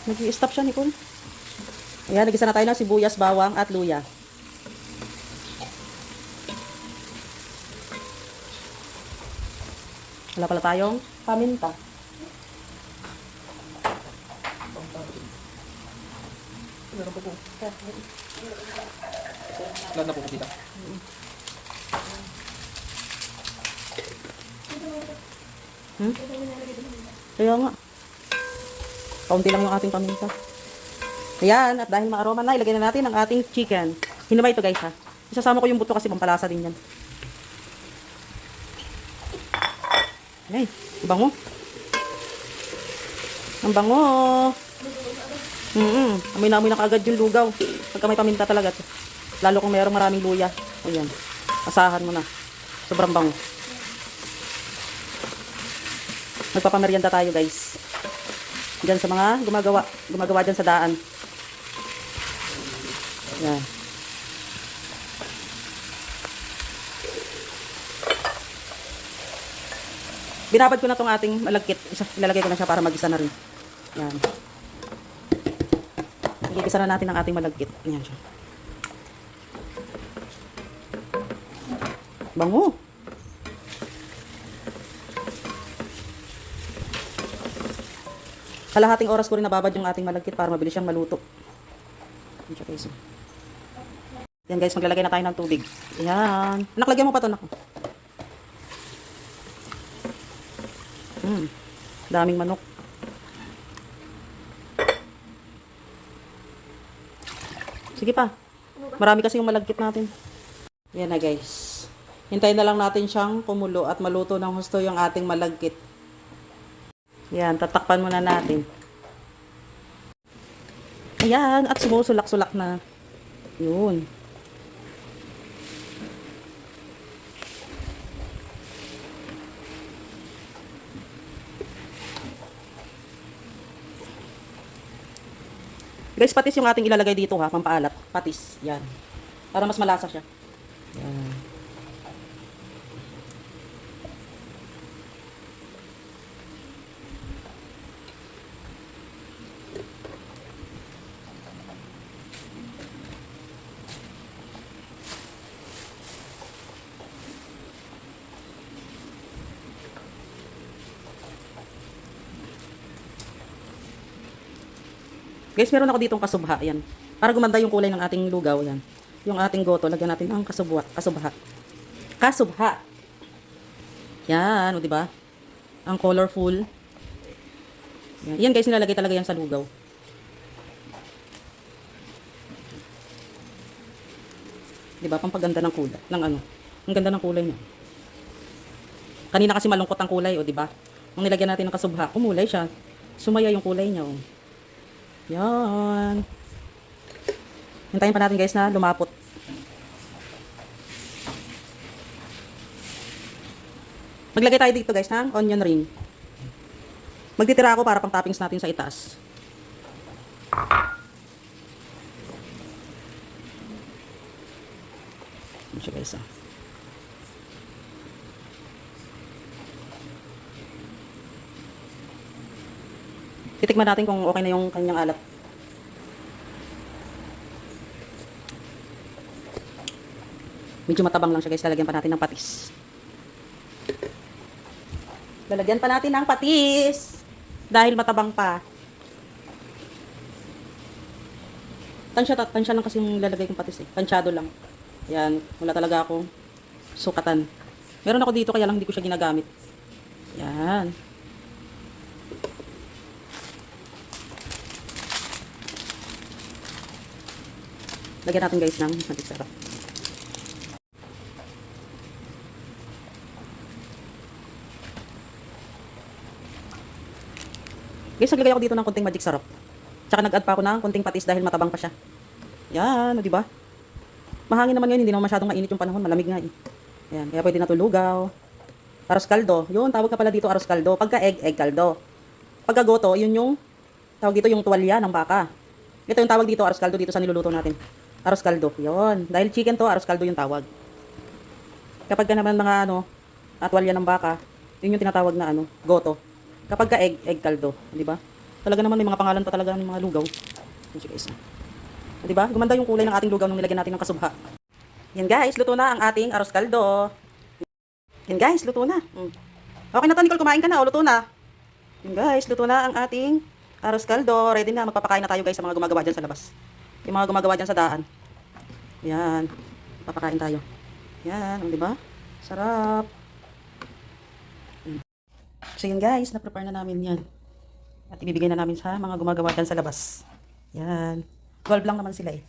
Nag-i-stop siya, Nicole. Ayan, nagisa na tayo ng sibuyas, bawang, at luya. Wala pala tayong paminta. Meron po po. Lahat na po po kita. Kaya nga. Kaunti lang yung ating paminta. Ayan, at dahil maaroma na, ilagay na natin ang ating chicken. Hinumay ito guys ha. Isasama ko yung buto kasi pampalasa din yan. Ay, ang bango. Ang bango. Amoy na amoy na kaagad yung lugaw. Pagka may paminta talaga. Lalo kung mayroong maraming luya. Ayan. Asahan mo na. Sobrang bango. Magpapameryenda tayo guys. Diyan sa mga gumagawa dyan sa daan. Yan. Binabad ko na tong ating malagkit. Ilalagay ko na siya para mag-isa na rin. Yan. Igigisa na natin ang ating malagkit. Yan siya. Bango. Kalahating oras ko rin nababad yung ating malagkit para mabilis siyang maluto. Yan siya guys. Yan guys, maglalagay na tayo ng tubig. Yan. Anak, lagyan mo pa ito, anak. Daming manok. Sige pa. Marami kasi yung malagkit natin. Yan na guys. Hintayin na lang natin siyang kumulo at maluto ng husto yung ating malagkit. Yan, tatakpan muna natin. Ayan, at sumusulak-sulak na. Yun. Guys, patis yung ating ilalagay dito ha, pampaalat. Patis, yan. Para mas malasa siya. Yan. Guys, meron ako ditong kasubha, yan. Para gumanda yung kulay ng ating lugaw, yan. Yung ating goto, lagyan natin ang kasubha. Kasubha. Yan, o diba? Ang colorful. Yan, yan guys, nilalagay talaga yan sa lugaw. Diba? Pampaganda ng kulay. Ng ano? Ang ganda ng kulay niya. Kanina kasi malungkot ang kulay, o diba? Nung nilagyan natin ng kasubha, kumulay siya. Sumaya yung kulay niya, o. Yan. Hintayin pa natin guys na lumapot. Maglagay tayo dito guys ng onion ring. Magtitira ako para pang toppings natin sa itaas. Yan siya guys. Titikman natin kung okay na yung kanyang alat. Medyo matabang lang siya guys. Lalagyan pa natin ng patis. Lalagyan pa natin ng patis. Dahil matabang pa. Tansya lang kasi yung lalagay kong patis eh. Tansyado lang. Yan. Wala talaga akong sukatan. Meron ako dito kaya lang hindi ko siya ginagamit. Yan. Lagyan natin guys ng magic sarap. Guys, naglagay ako dito ng konting magic sarap. Tsaka nag-add pa ako ng konting patis dahil matabang pa siya. Yan, o diba? Mahangin naman ngayon, hindi naman masyadong mainit yung panahon, malamig nga eh. Yan, kaya pwede na ito lugaw. Aros kaldo. Yun, tawag ka pala dito aros kaldo. Pagka egg kaldo. Pagka goto, yun yung tawag dito yung tuwalya ng baka. Ito yung tawag dito aros kaldo dito sa niluluto natin. Aros kaldo. Yun. Dahil chicken to, aros kaldo yung tawag. Kapag ka naman mga atwalya ng baka, yun yung tinatawag na goto. Kapag ka egg kaldo, di ba? Talaga naman may mga pangalan pa talaga ng mga lugaw. Yan siya guys. Di ba? Gumanda yung kulay ng ating lugaw nung nilagyan natin ng kasubha. Yan guys, luto na ang ating arroz caldo. Yan guys, luto na. Okay na to, Nicole, kumain ka na. O, luto na. Yan guys, luto na ang ating arroz caldo. Ready na, magpapakain na tayo guys sa mga gumagawa dyan sa labas. Yung mga gumagawa dyan sa daan. Yan. Papakain tayo. Yan, di ba? Sarap. So yun guys, na-prepare na namin yan. At ibibigay na namin sa mga gumagawa dyan sa labas. Yan. 12 lang naman sila eh.